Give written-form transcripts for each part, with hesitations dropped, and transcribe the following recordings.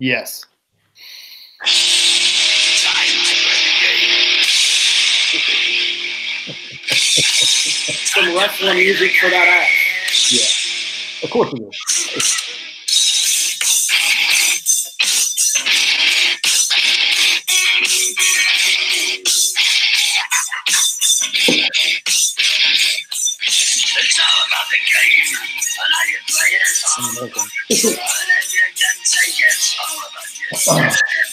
Yes. Some wrestling music for that ass. Yeah. Of course it is. It's all about the game, and how you play it. And if you can take it, it's all about you. If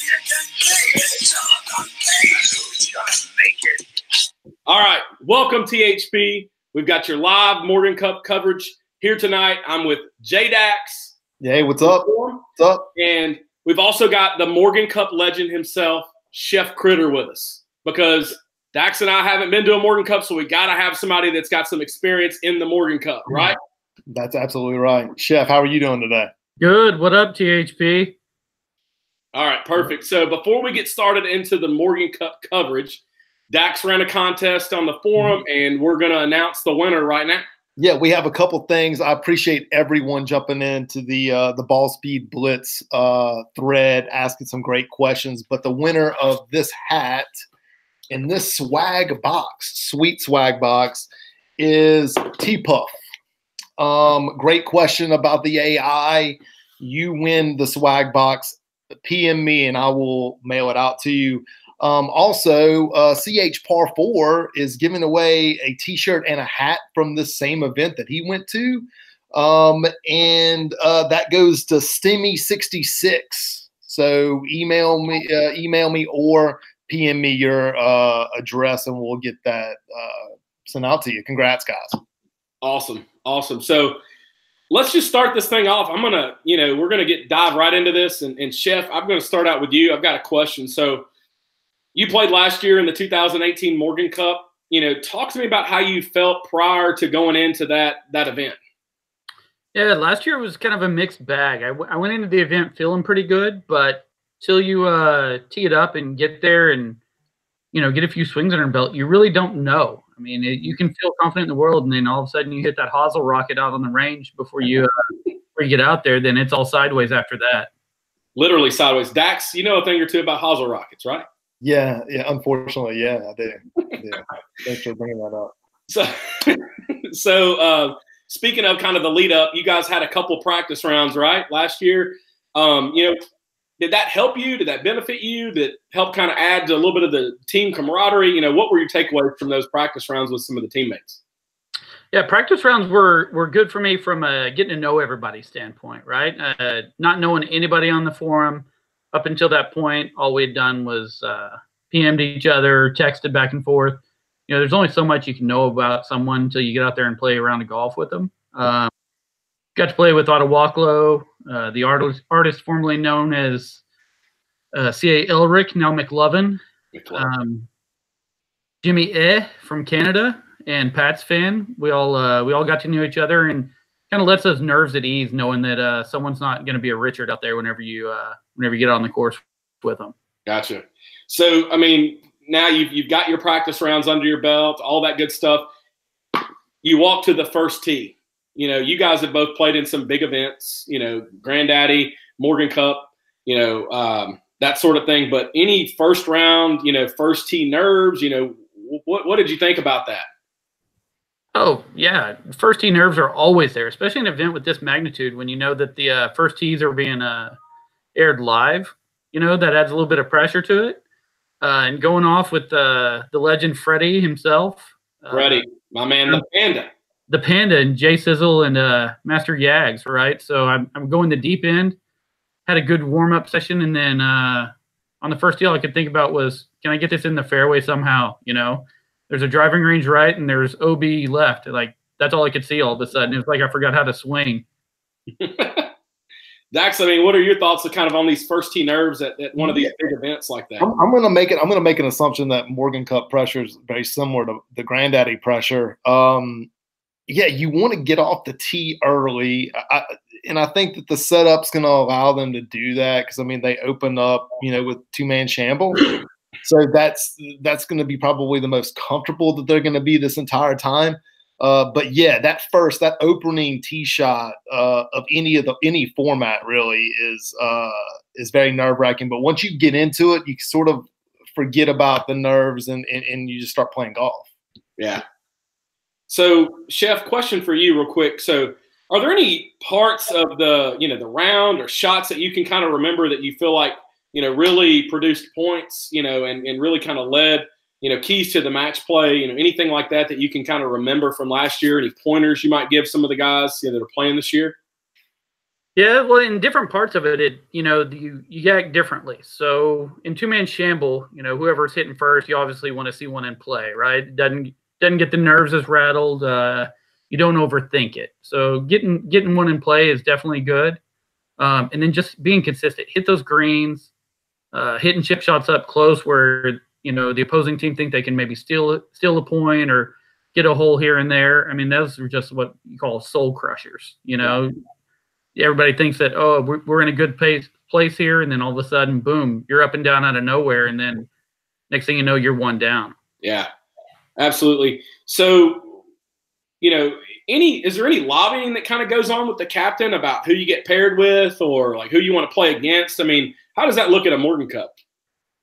you can play it, it's all about playing. Who's gonna make it? All right, welcome THP. We've got your live Morgan Cup coverage here tonight. I'm with JDax. Hey, what's up? What's up? And we've also got the Morgan Cup legend himself, ChefKritter, with us, because Dax and I haven't been to a Morgan Cup, so we got to have somebody that's got some experience in the Morgan Cup, right? That's absolutely right. Chef, how are you doing today? Good. What up, THP? All right, perfect. So before we get started into the Morgan Cup coverage, Dax ran a contest on the forum, and we're going to announce the winner right now. Yeah, we have a couple things. I appreciate everyone jumping into the Ball Speed Blitz thread, asking some great questions. But the winner of this hat and this swag box, sweet swag box, is T-Puff. Great question about the AI. You win the swag box. PM me and I will mail it out to you. Also, CH Par 4 is giving away a T-shirt and a hat from this same event that he went to. That goes to Stimmy66. So email me or PM me your address and we'll get that sent out to you. Congrats, guys. Awesome. Awesome. So let's just start this thing off. I'm going to, we're going to dive right into this. And Chef, I'm going to start out with you. I've got a question. So you played last year in the 2018 Morgan Cup. Talk to me about how you felt prior to going into that event. Yeah, last year was kind of a mixed bag. I went into the event feeling pretty good, but till you tee it up and get there and, get a few swings under your belt, you really don't know. I mean, you can feel confident in the world, and then all of a sudden you hit that hosel rocket out on the range before you get out there, then it's all sideways after that. Literally sideways. Dax, you know a thing or two about hosel rockets, right? Yeah, unfortunately, yeah, I do. Thanks for bringing that up. So speaking of kind of the lead up, you guys had a couple practice rounds, right, last year. Did that help you? Did that benefit you? Did it help kind of add to a little bit of the team camaraderie? What were your takeaways from those practice rounds with some of the teammates? Yeah, practice rounds were good for me from a getting to know everybody standpoint, right? Not knowing anybody on the forum. Up until that point, all we had done was PM'd each other, texted back and forth. There's only so much you can know about someone until you get out there and play a round of golf with them. Got to play with Otto Walklow, the artist formerly known as C.A. Elric, now McLovin, Jimmy from Canada, and Pat's fan. We all got to know each other and kind of lets us nerves at ease, knowing that someone's not going to be a Richard out there whenever you get on the course with them. Gotcha. So, I mean, now you've got your practice rounds under your belt, all that good stuff. You walk to the first tee. You guys have both played in some big events, Granddaddy, Morgan Cup, that sort of thing. But any first round, first tee nerves, what did you think about that? Oh, yeah. First tee nerves are always there, especially in an event with this magnitude when you know that the first tees are being aired live. That adds a little bit of pressure to it. And going off with the legend Freddie himself. Freddie, my man, the Panda. The Panda and Jay Sizzle and Master Yags, right? So I'm going the deep end. Had a good warm-up session, and then on the first tee, all I could think about was, can I get this in the fairway somehow? There's a driving range right, and there's OB left. That's all I could see all of a sudden. It was like I forgot how to swing. Dax, I mean, what are your thoughts kind of on these first tee nerves at one of these big events like that? I'm gonna make an assumption that Morgan Cup pressure is very similar to the Granddaddy pressure. Yeah, you want to get off the tee early, and I think that the setup's going to allow them to do that because, I mean, they open up, with two-man shamble. So that's going to be probably the most comfortable that they're going to be this entire time. But yeah, that opening tee shot of any format really is very nerve wracking. But once you get into it, you sort of forget about the nerves and you just start playing golf. Yeah. So, Chef, question for you, real quick. So, are there any parts of the round or shots that you can kind of remember that you feel like really produced points, and really kind of led, keys to the match play, anything like that you can kind of remember from last year? Any pointers you might give some of the guys that are playing this year? Yeah, well, in different parts of it, you act differently. So in two-man shamble, whoever's hitting first, you obviously want to see one in play, right? It doesn't get the nerves as rattled. You don't overthink it. So getting one in play is definitely good. And then just being consistent, hit those greens, hitting chip shots up close where the opposing team think they can maybe steal a point or get a hole here and there. I mean, those are just what you call soul crushers. Everybody thinks that, oh, we're in a good place here, and then all of a sudden, boom, you're up and down out of nowhere, and then next thing you know, you're one down. Yeah, absolutely. So, is there any lobbying that kind of goes on with the captain about who you get paired with or like who you want to play against? I mean, how does that look at a Morgan Cup?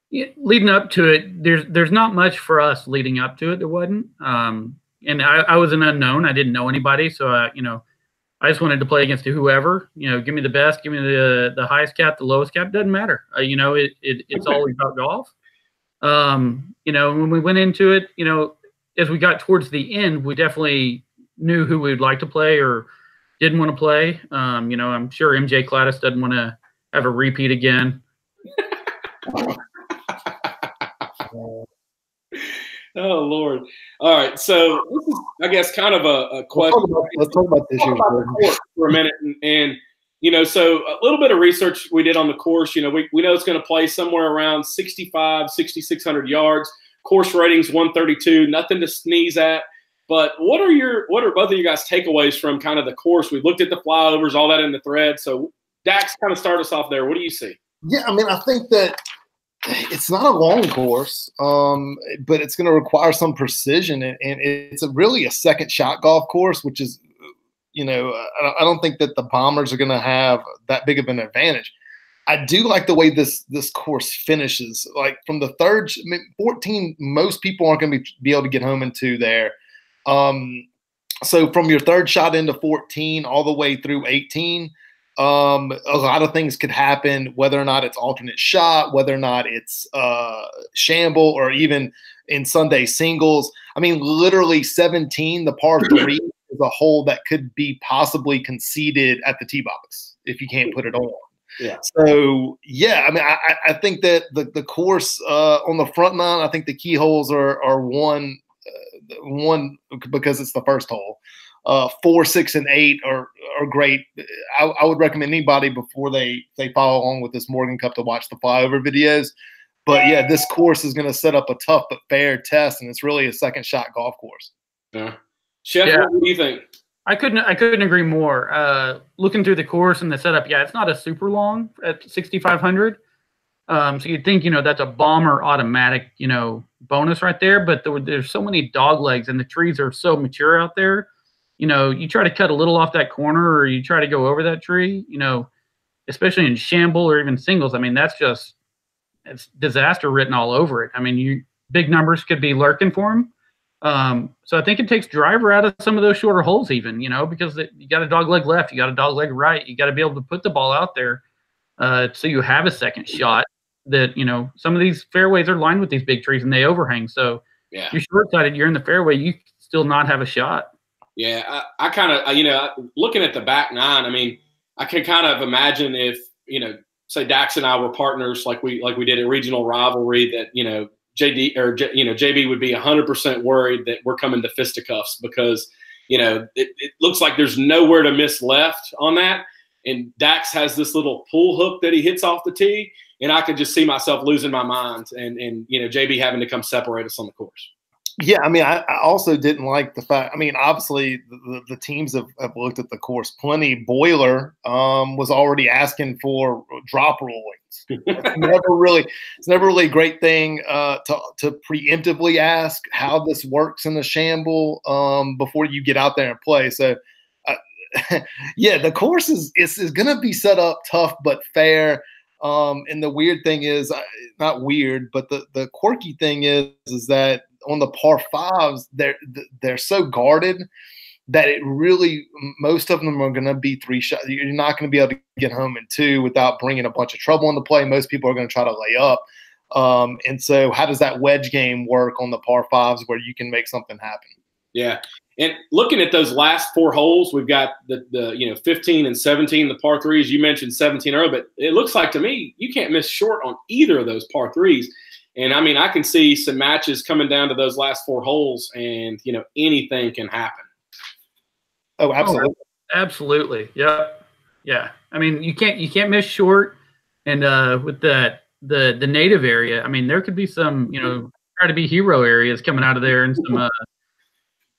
Yeah, leading up to it, there's not much for us leading up to it. There wasn't. And I was an unknown. I didn't know anybody. So, I just wanted to play against whoever, give me the best, give me the highest cap, the lowest cap, doesn't matter. It's all about golf. When we went into it, as we got towards the end, we definitely knew who we'd like to play or didn't want to play. I'm sure MJ Clattis doesn't want to have a repeat again. Oh, Lord. All right. So this is, I guess, kind of a question. Let's talk about this year for a minute. And so a little bit of research we did on the course. We know it's going to play somewhere around 6,600 yards. Course ratings 132. Nothing to sneeze at. But what are both of you guys' takeaways from kind of the course? We looked at the flyovers, all that in the thread. So Dax, kind of start us off there. What do you see? Yeah, I mean, I think that it's not a long course, but it's going to require some precision, and it's really a second shot golf course, which is, I don't think that the Bombers are going to have that big of an advantage. I do like the way this course finishes. Like from the 14, most people aren't going to be able to get home in 2 there. So from your third shot into 14 all the way through 18, a lot of things could happen, whether or not it's alternate shot, whether or not it's shamble, or even in Sunday singles. I mean, literally 17, the par 3 is a hole that could be possibly conceded at the tee box if you can't put it on. Yeah. So, yeah, I mean, I think that the course on the front nine, I think the key holes are one because it's the first hole. 4, 6, and 8 are great. I would recommend anybody before they follow along with this Morgan Cup to watch the flyover videos. But yeah, this course is going to set up a tough but fair test, and it's really a second shot golf course. Yeah. Chef, what do you think? I couldn't agree more. Looking through the course and the setup, yeah, it's not a super long at 6,500. So you'd think, that's a bomber automatic, bonus right there. But there's so many dog legs, and the trees are so mature out there. You try to cut a little off that corner, or you try to go over that tree, especially in shamble or even singles. I mean, it's disaster written all over it. I mean, big numbers could be lurking for them. So I think it takes driver out of some of those shorter holes even, because you got a dog leg left, you got a dog leg right. You got to be able to put the ball out there so you have a second shot that, some of these fairways are lined with these big trees and they overhang. So yeah, you're short-sighted, you're in the fairway, you still not have a shot. Yeah, I kind of, looking at the back nine, I mean, I can kind of imagine if, say Dax and I were partners like we did at Regional Rivalry, that, JB would be 100% worried that we're coming to fisticuffs because, it looks like there's nowhere to miss left on that. And Dax has this little pull hook that he hits off the tee, and I could just see myself losing my mind and JB having to come separate us on the course. Yeah, I mean, I also didn't like the fact. I mean, obviously, the teams have looked at the course plenty. Boiler was already asking for drop ruling, questions. It's never really a great thing to preemptively ask how this works in a shamble before you get out there and play. So, yeah, the course is going to be set up tough but fair. And the weird thing is, not weird, but the quirky thing is that on the par fives, they're so guarded that it really, most of them are going to be 3 shots. You're not going to be able to get home in 2 without bringing a bunch of trouble into play. Most people are going to try to lay up. And so how does that wedge game work on the par fives where you can make something happen? Yeah. And looking at those last 4 holes, we've got the 15 and 17, the par threes. You mentioned 17 earlier, but it looks like to me you can't miss short on either of those par threes. And I mean, I can see some matches coming down to those last 4 holes, and anything can happen. Oh, absolutely, absolutely, yeah. I mean, you can't miss short, and with the native area, I mean, there could be some try to be hero areas coming out of there, and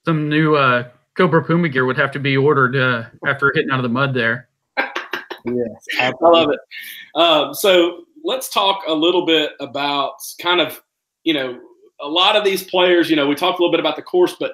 some new Cobra Puma gear would have to be ordered after hitting out of the mud there. Yes, I love it. So let's talk a little bit about kind of, a lot of these players, we talked a little bit about the course, but,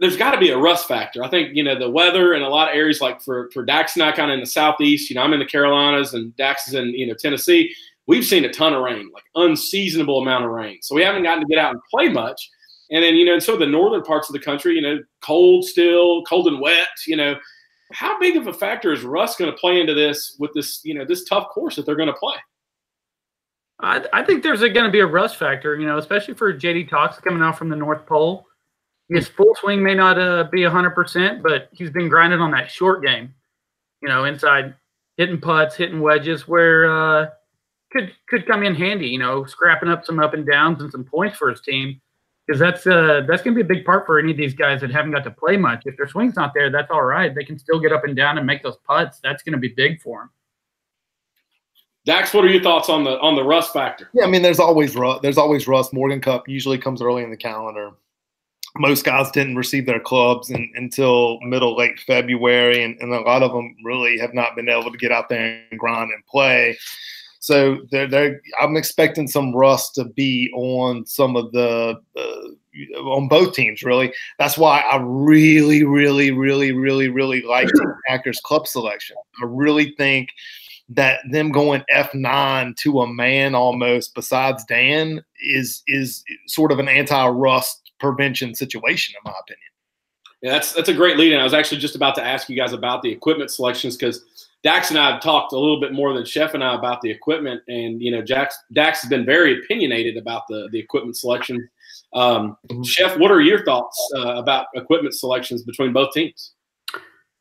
there's got to be a rust factor. I think, the weather in a lot of areas, like for Dax and I kind of in the Southeast, I'm in the Carolinas and Dax is in, Tennessee. We've seen a ton of rain, like unseasonable amount of rain. So we haven't gotten to get out and play much. And then, in some of the northern parts of the country, cold and wet, how big of a factor is rust going to play into this with this, this tough course that they're going to play? I think there's going to be a rust factor, especially for JDax coming out from the North Pole. His full swing may not be 100%, but he's been grinding on that short game, inside hitting putts, hitting wedges, where could come in handy, scrapping up some up and downs and some points for his team. Because that's going to be a big part for any of these guys that haven't got to play much. If their swing's not there, that's all right. They can still get up and down and make those putts. That's going to be big for them. Dax, what are your thoughts on the rust factor? Yeah, I mean, there's always rust. Morgan Cup usually comes early in the calendar. Most guys didn't receive their clubs until late February, and a lot of them really have not been able to get out there and grind and play. So I'm expecting some rust to be on some of on both teams, really. That's why I really, really, really, really, really like Hackers club selection. I really think that them going F9 to a man almost besides Dan is sort of an anti-rust prevention situation, in my opinion. Yeah, that's a great lead. And I was actually just about to ask you guys about the equipment selections, because Dax and I have talked a little bit more than Chef and I about the equipment, and Dax has been very opinionated about the equipment selection. Chef, what are your thoughts about equipment selections between both teams?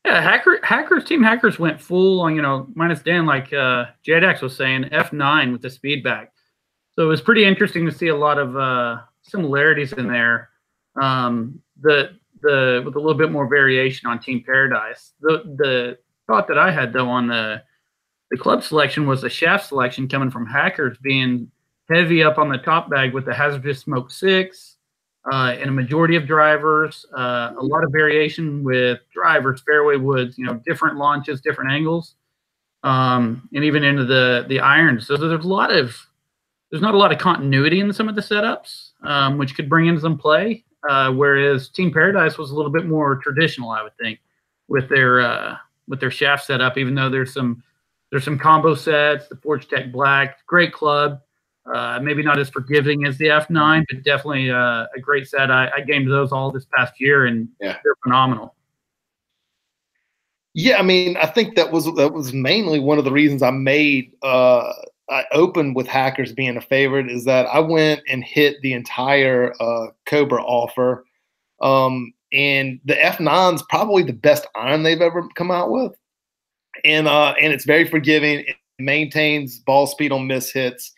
Yeah, Hackers went full on minus Dan, like JDax was saying, F9 with the speed back. So it was pretty interesting to see a lot of similarities in there. With a little bit more variation on Team Paradise. The thought that I had, though, on the club selection was the shaft selection coming from Hackers being heavy up on the top bag with the Hazardous Smoke 6 and a majority of drivers, a lot of variation with drivers, fairway woods, different launches, different angles, and even into the irons. So there's not a lot of continuity in some of the setups, which could bring in some play. Whereas Team Paradise was a little bit more traditional, I would think, with their shaft setup. Even though there's some combo sets, the Forge Tech Black, great club, maybe not as forgiving as the F9, but definitely a great set. I gamed those all this past year, and they're phenomenal. Yeah, I mean, I think that was mainly one of the reasons I opened with Hackers being a favorite, is that I went and hit the entire Cobra offer. And the F9 is probably the best iron they've ever come out with. And it's very forgiving. It maintains ball speed on miss hits.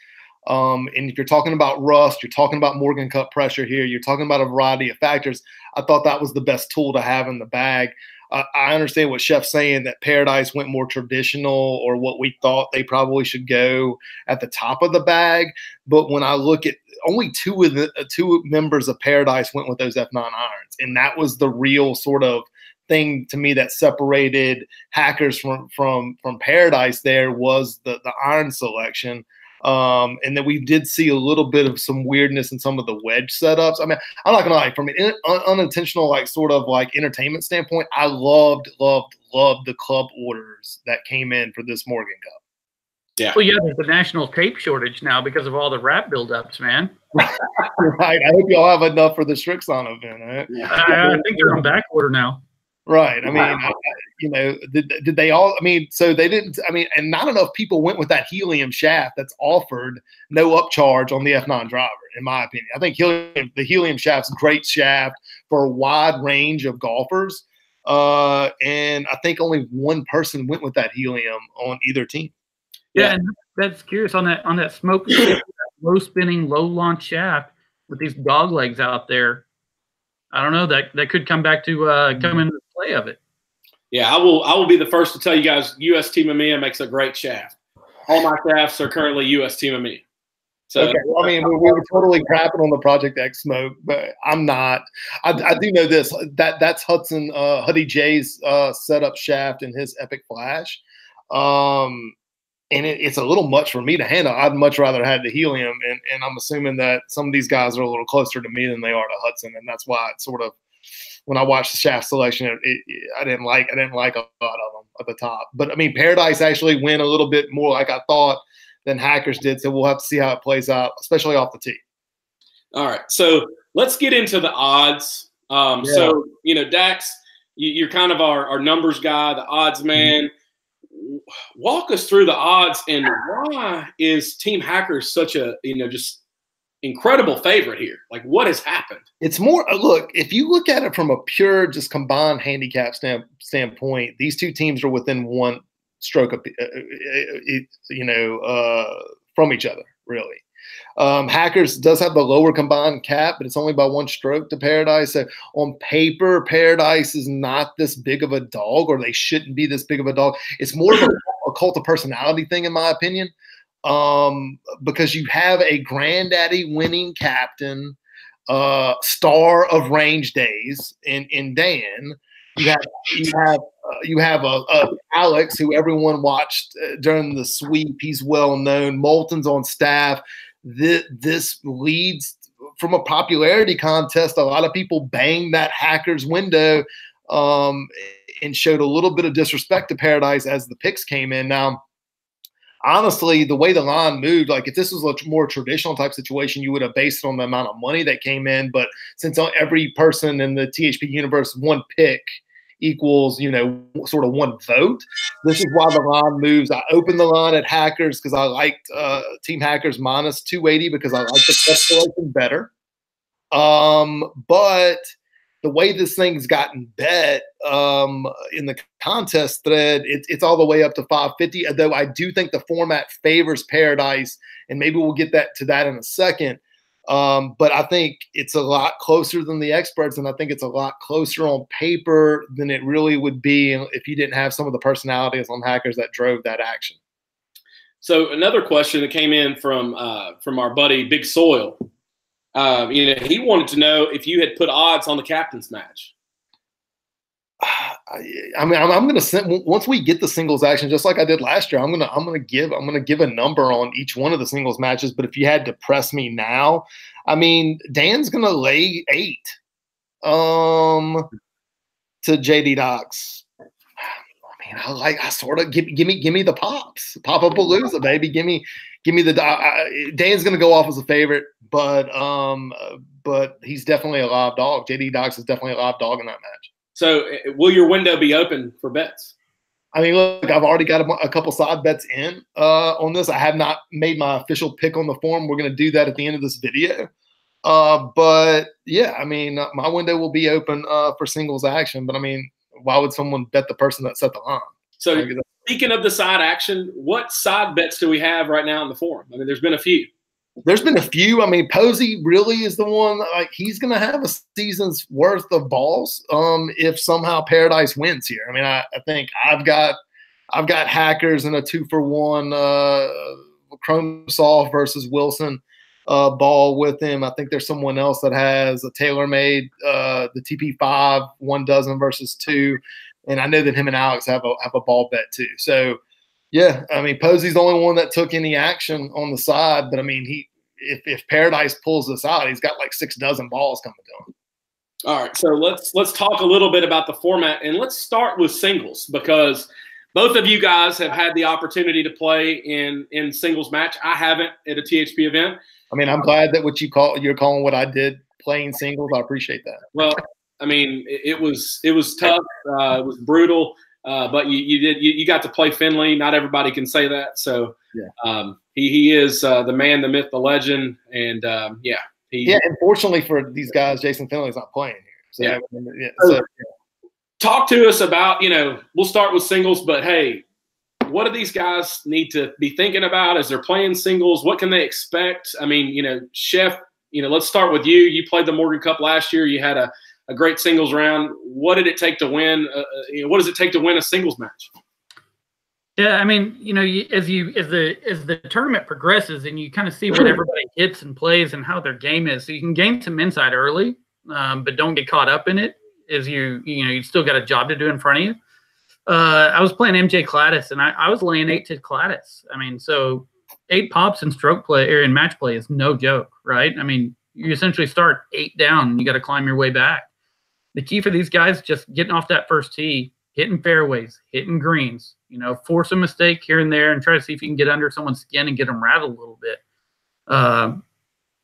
And if you're talking about rust, you're talking about Morgan Cup pressure here, you're talking about a variety of factors. I thought that was the best tool to have in the bag. I understand what Chef's saying, that Paradise went more traditional, or what we thought they probably should go at the top of the bag. But when I look at only two members of Paradise went with those F9 irons, and that was the real sort of thing to me that separated Hackers from Paradise there was the iron selection. And then we did see a little bit of some weirdness in some of the wedge setups. I mean, I'm not gonna lie, from an unintentional, like, sort of like entertainment standpoint, I loved the club orders that came in for this Morgan Cup. Yeah. Well, yeah, there's a national tape shortage now because of all the wrap buildups, man. Right. I hope y'all have enough for the Strixon event. Right? I think they're on back order now. Right. I mean, you know, did they all? I mean, so they didn't. I mean, and not enough people went with that helium shaft that's offered no upcharge on the F9 driver, in my opinion. I think the helium shaft's a great shaft for a wide range of golfers. And I think only one person went with that helium on either team. Yeah, and that's curious on that smoke low spinning, low launch shaft with these dog legs out there. I don't know, that could come back to come into play of it. Yeah, I will be the first to tell you guys, US Team EMEA makes a great shaft. All my shafts are currently US Team EMEA. So, okay, well, I mean, we were totally crapping on the Project X smoke, but I'm not. I do know this. That's Huddy J's setup shaft in his Epic Flash. And it's a little much for me to handle. I'd much rather have the helium, and I'm assuming that some of these guys are a little closer to me than they are to Hudson, and that's why it's sort of, when I watched the shaft selection, I didn't like a lot of them at the top. But I mean, Paradise actually went a little bit more like I thought than Hackers did, so we'll have to see how it plays out, especially off the tee. All right, so let's get into the odds. So, you know, Dax, you're kind of our numbers guy, the odds man. Walk us through the odds, and why is Team Hackers such a, you know, just incredible favorite here? Like, what has happened? It's more, look, if you look at it from a pure, just combined handicap standpoint, these two teams are within one stroke of, from each other, really. Hackers does have the lower combined cap, but it's only by one stroke to Paradise. So on paper, Paradise is not this big of a dog, or they shouldn't be this big of a dog. It's more of a cult of personality thing, in my opinion, because you have a granddaddy winning captain, star of range days in Dan. You have Alex, who everyone watched during the sweep. He's well known. Moulton's on staff. This leads from a popularity contest. A lot of people banged that Hackers window and showed a little bit of disrespect to Paradise as the picks came in. Now, honestly, the way the line moved, like if this was a more traditional type situation, you would have based it on the amount of money that came in. But since every person in the THP universe, one pick equals, you know, sort of one vote, this is why the line moves. I opened the line at Hackers because I liked Team Hackers minus 280 because I like the calculation better. But the way this thing's gotten bet in the contest thread, it's all the way up to 550. Though I do think the format favors Paradise, and maybe we'll get to that in a second. But I think it's a lot closer than the experts, and I think it's a lot closer on paper than it really would be if you didn't have some of the personalities on Hackers that drove that action. So another question that came in from our buddy Big Soil, he wanted to know if you had put odds on the captain's match. I mean, I'm going to send, once we get the singles action, just like I did last year, I'm going to give a number on each one of the singles matches. But if you had to press me now, I mean, Dan's going to lay 8 to JDax. I mean, I sort of give me the pops, Pop-a-Palooza, baby. Give me the Dan's going to go off as a favorite, but he's definitely a live dog. JDax is definitely a live dog in that match. So will your window be open for bets? I mean, look, I've already got a couple side bets in on this. I have not made my official pick on the form. We're going to do that at the end of this video. But yeah, I mean, my window will be open for singles action. But I mean, why would someone bet the person that set the line? So speaking of the side action, what side bets do we have right now in the forum? I mean, there's been a few. I mean, Posey really is the one. Like, he's going to have a season's worth of balls if somehow Paradise wins here. I mean, I think I've got Hackers in a 2-for-1 Chrome Soft versus Wilson ball with him. I think there's someone else that has a tailor-made the TP5 1 dozen versus 2, and I know that him and Alex have a ball bet too. So yeah, I mean Posey's the only one that took any action on the side, but I mean if Paradise pulls this out, he's got like 6 dozen balls coming to him. All right, so let's talk a little bit about the format, and let's start with singles because both of you guys have had the opportunity to play in singles match. I haven't at a THP event. I mean, I'm glad that you're calling what I did playing singles. I appreciate that. Well, I mean, it was tough. It was brutal, but you got to play Finley. Not everybody can say that. So yeah. He is the man, the myth, the legend, and Unfortunately for these guys, Jason Finley's not playing here. So, talk to us about, we'll start with singles, but hey, what do these guys need to be thinking about as they're playing singles? What can they expect? I mean, Chef, let's start with you. You played the Morgan Cup last year. You had a great singles round. What did it take to win? What does it take to win a singles match? Yeah, I mean, as the tournament progresses and you kind of see what everybody hits and plays and how their game is, so you can gain some insight early, but don't get caught up in it. Is you still got a job to do in front of you. I was playing MJ Cladis, and I was laying 8 to Cladis. I mean, so 8 pops in stroke play or in match play is no joke, right? I mean, you essentially start 8 down, and you got to climb your way back. The key for these guys just getting off that first tee, hitting fairways, hitting greens. Force a mistake here and there, and try to see if you can get under someone's skin and get them rattled a little bit.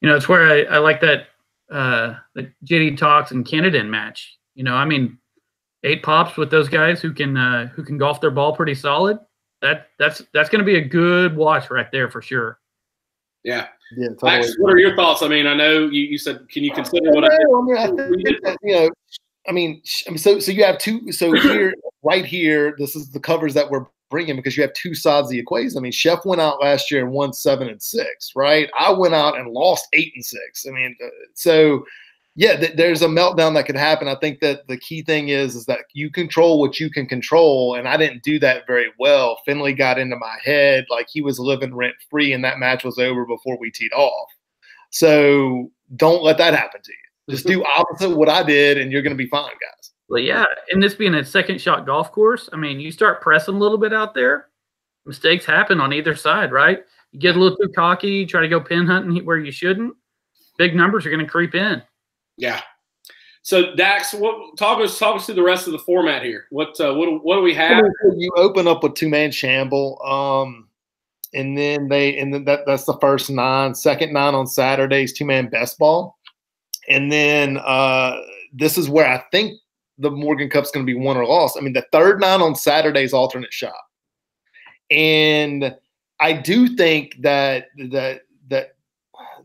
It's where I like that the JDax and Canada match. I mean, 8 pops with those guys who can golf their ball pretty solid. That's going to be a good watch right there for sure. Yeah. Yeah. Totally. Max, what are your thoughts? I mean, I know you said, can you consider what I did? So you have two. So here, right here, this is the covers that we're bringing because you have 2 sides of the equation. I mean, Chef went out last year and won 7 and 6, right? I went out and lost 8 and 6. I mean, so. Yeah, there's a meltdown that could happen. I think that the key thing is that you control what you can control, and I didn't do that very well. Finley got into my head like he was living rent-free, and that match was over before we teed off. So don't let that happen to you. Just do opposite what I did, and you're going to be fine, guys. Well, yeah, and this being a second-shot golf course, I mean, you start pressing a little bit out there, mistakes happen on either side, right? You get a little too cocky, try to go pin hunting where you shouldn't, big numbers are going to creep in. Yeah. So Dax, talk us through the rest of the format here. What do we have? You open up with 2-man shamble, and then that's the first 9. Second 9 on Saturdays, 2-man best ball, and then this is where I think the Morgan Cup's going to be won or lost. I mean, the third 9 on Saturdays alternate shot, and I do think that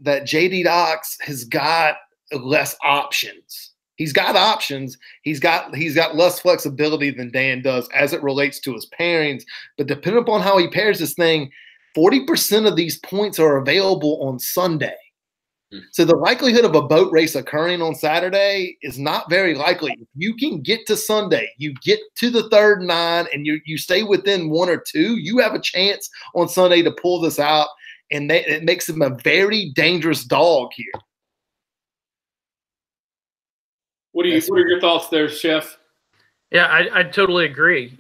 JDax has got less options. He's got options. He's got less flexibility than Dan does as it relates to his pairings. But depending upon how he pairs this thing, 40% of these points are available on Sunday. So the likelihood of a boat race occurring on Saturday is not very likely. If you can get to Sunday, you get to the third 9, and you stay within 1 or 2, you have a chance on Sunday to pull this out, and it makes him a very dangerous dog here. What are your thoughts there, Chef? Yeah, I totally agree.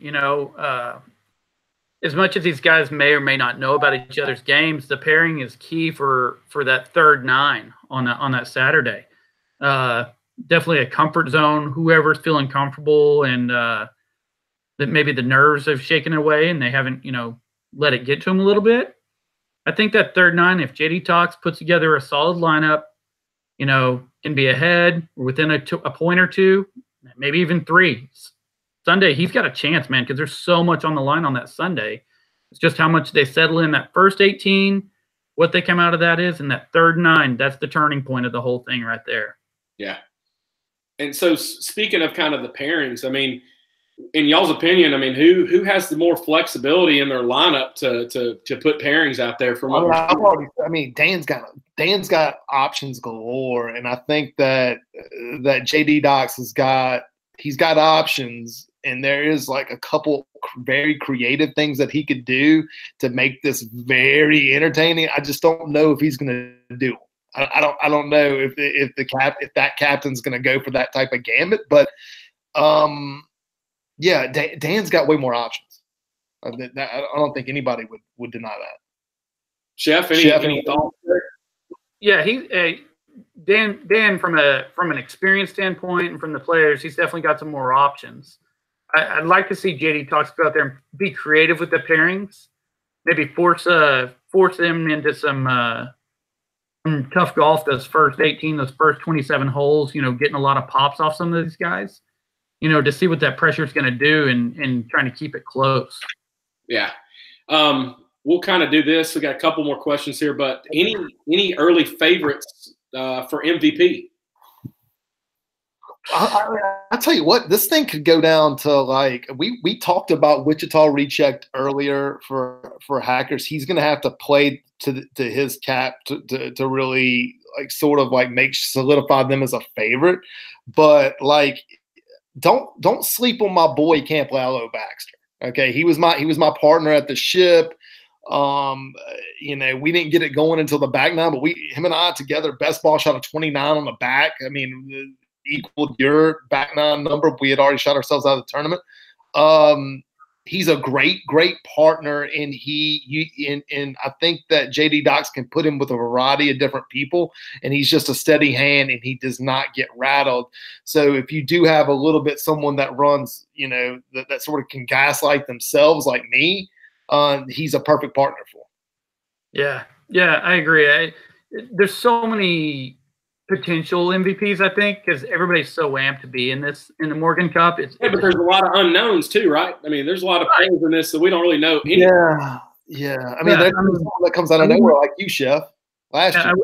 As much as these guys may or may not know about each other's games, the pairing is key for that third 9 on that Saturday. Definitely a comfort zone. Whoever's feeling comfortable and that maybe the nerves have shaken away and they haven't let it get to them a little bit. I think that third 9, if JDax puts together a solid lineup, can be ahead or within a point or 2, maybe even 3. Sunday, he's got a chance, man, because there's so much on the line on that Sunday. It's just how much they settle in that first 18, what they come out of that is, and that third 9, that's the turning point of the whole thing right there. Yeah. And so speaking of kind of the pairings, I mean, in y'all's opinion, I mean, who has the more flexibility in their lineup to put pairings out there from? Dan's got options galore, and I think that JDax he's got options, and there is like a couple very creative things that he could do to make this very entertaining. I just don't know if he's going to do them. I don't know if that captain's going to go for that type of gambit, but yeah, Dan's got way more options. I don't think anybody would deny that. Chef, any thoughts there? Yeah, Dan from an experience standpoint and from the players, he's definitely got some more options. I'd like to see JDax go out there and be creative with the pairings, maybe force them into some tough golf. Those first 18, those first 27 holes, getting a lot of pops off some of these guys, to see what that pressure is going to do and trying to keep it close. Yeah. We'll kind of do this. We got a couple more questions here, but any early favorites for MVP? I'll tell you what, this thing could go down to like we talked about Wichita rechecked earlier for Hackers. He's going to have to play to his cap to really like sort of like solidify them as a favorite. But like don't sleep on my boy Camp Lalo Baxter. Okay, he was my partner at the Ship. We didn't get it going until the back nine, but him and I together, best ball shot of 29 on the back. I mean, equaled your back nine number. We had already shot ourselves out of the tournament. He's a great partner, and and I think that JDax can put him with a variety of different people, and he's just a steady hand, and he does not get rattled. So if you do have a little bit someone that runs, that sort of can gaslight themselves like me, he's a perfect partner for. Yeah, I agree. There's so many potential MVPs, I think, because everybody's so amped to be in the Morgan Cup. But there's a lot of unknowns too, right? I mean, there's a lot of players in this that we don't really know. Yeah. I mean, there's someone that comes out of nowhere like you, Chef. Last year,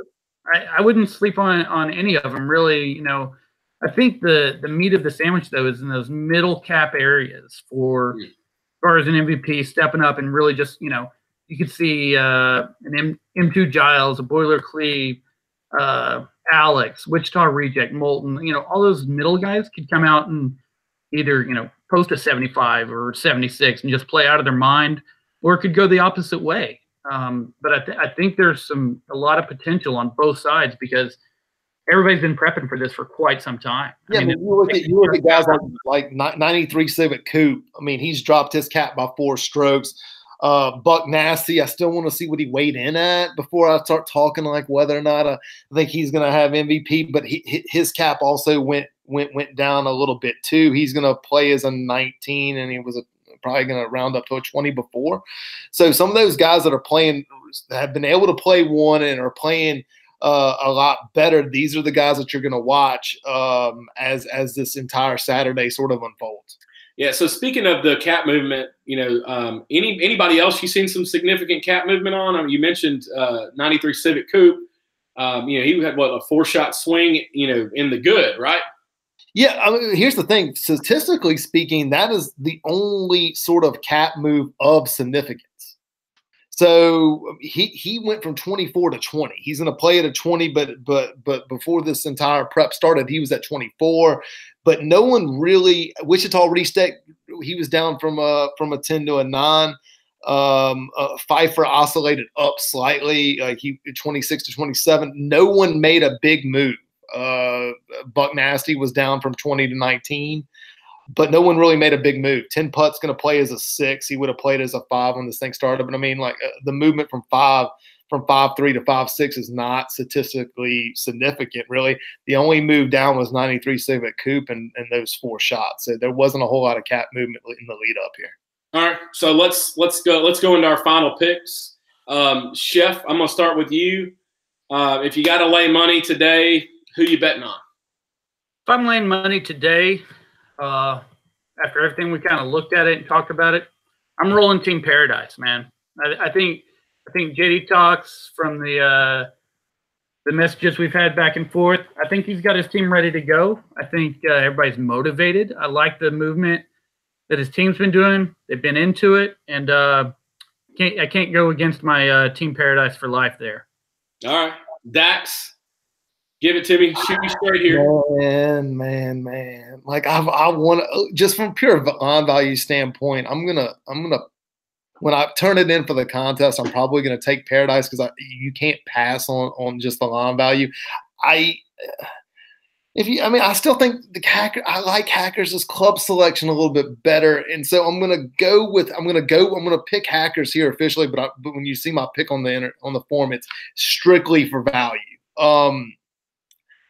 I wouldn't sleep on any of them, really. I think the meat of the sandwich though is in those middle cap areas for as far as an MVP stepping up and really just you could see an M2 Giles, a Boiler Cleve, Alex, Wichita Reject, Moulton, all those middle guys could come out and either, post a 75 or 76 and just play out of their mind, or it could go the opposite way. But I think there's a lot of potential on both sides because everybody's been prepping for this for quite some time. Yeah, you look at guys like 93 Civic Coupe. I mean, he's dropped his cap by 4 strokes. Buck Nasty, I still want to see what he weighed in at before I start talking like whether or not I think he's going to have MVP. But his cap also went down a little bit too. He's going to play as a 19, and he was probably going to round up to a 20 before. So some of those guys that are playing have been able to play one and are playing a lot better. These are the guys that you're going to watch as this entire Saturday sort of unfolds. Yeah. So speaking of the cap movement, anybody else you've seen some significant cap movement on? I mean, you mentioned 93 Civic Coupe. He had a 4-shot swing, in the good, right? Yeah. I mean, here's the thing. Statistically speaking, that is the only sort of cap move of significance. So he went from 24 to 20. He's going to play at a 20, but before this entire prep started, he was at 24. But no one really – Wichita Reject, he was down from a 10 to a 9. Pfeiffer oscillated up slightly, like 26 to 27. No one made a big move. Buck Nasty was down from 20 to 19. But no one really made a big move. 10 putt's going to play as a 6. He would have played as a 5 when this thing started. But I mean, like the movement from 5.3 to 5.6 is not statistically significant, really. The only move down was 93 Civic Coupe and those 4 shots. So there wasn't a whole lot of cap movement in the lead up here. All right, so let's go into our final picks. Chef, I'm gonna start with you. If you got to lay money today, who you betting on? If I'm laying money today. After everything we kind of looked at it and talked about it, I'm rolling Team Paradise, man. I think JDax from the messages we've had back and forth, I think he's got his team ready to go. I think everybody's motivated. I like the movement that his team's been doing. They've been into it, and I can't go against my Team Paradise for life there. All right, Dax. Give it to me. Shoot me straight here. Man. Like I want to, just from pure line value standpoint, I'm gonna when I turn it in for the contest, I'm probably going to take Paradise because you can't pass on just the line value. I still think I like Hackers' club selection a little bit better, and so I'm going to pick Hackers here officially. But when you see my pick on the form, it's strictly for value.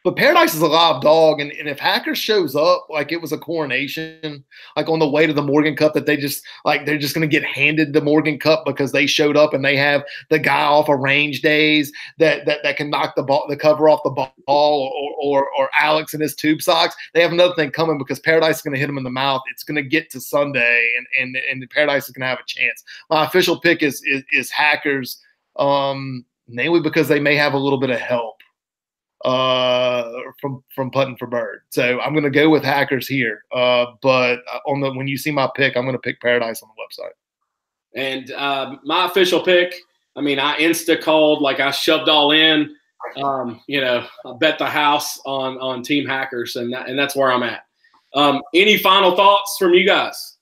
But Paradise is a live dog, and if Hackers shows up like it was a coronation, like on the way to the Morgan Cup, that they're just going to get handed the Morgan Cup because they showed up and they have the guy off of range days that can knock the cover off the ball, or Alex in his tube socks. They have another thing coming because Paradise is going to hit him in the mouth. It's going to get to Sunday, and Paradise is going to have a chance. My official pick is Hackers, mainly because they may have a little bit of help from putting for bird. So I'm going to go with Hackers here. But when you see my pick, I'm going to pick Paradise on the website. And my official pick, I insta called, like I shoved all in. I bet the house on Team Hackers, and that's where I'm at. Any final thoughts from you guys?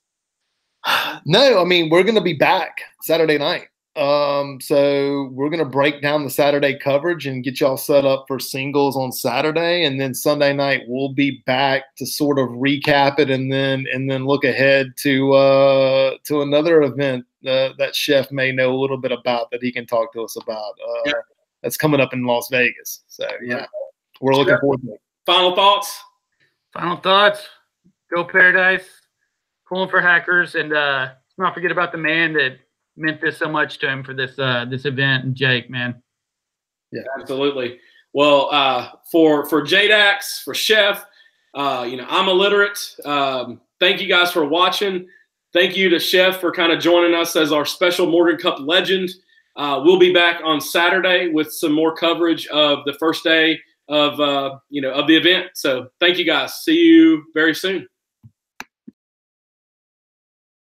No, we're going to be back Saturday night. So we're going to break down the Saturday coverage and get y'all set up for singles on Saturday. And then Sunday night, we'll be back to sort of recap it and then look ahead to another event that Chef may know a little bit about that he can talk to us about. That's coming up in Las Vegas. So yeah, we're looking forward to it. Final thoughts? Final thoughts. Go Paradise. Pulling for Hackers, and not forget about the man that meant this so much to him for this event, and Jake, man. Yeah, absolutely. Well, for JDax, for Chef, I'm illiterate. Thank you guys for watching. Thank you to Chef for kind of joining us as our special Morgan Cup legend. We'll be back on Saturday with some more coverage of the first day of the event. So thank you guys. See you very soon.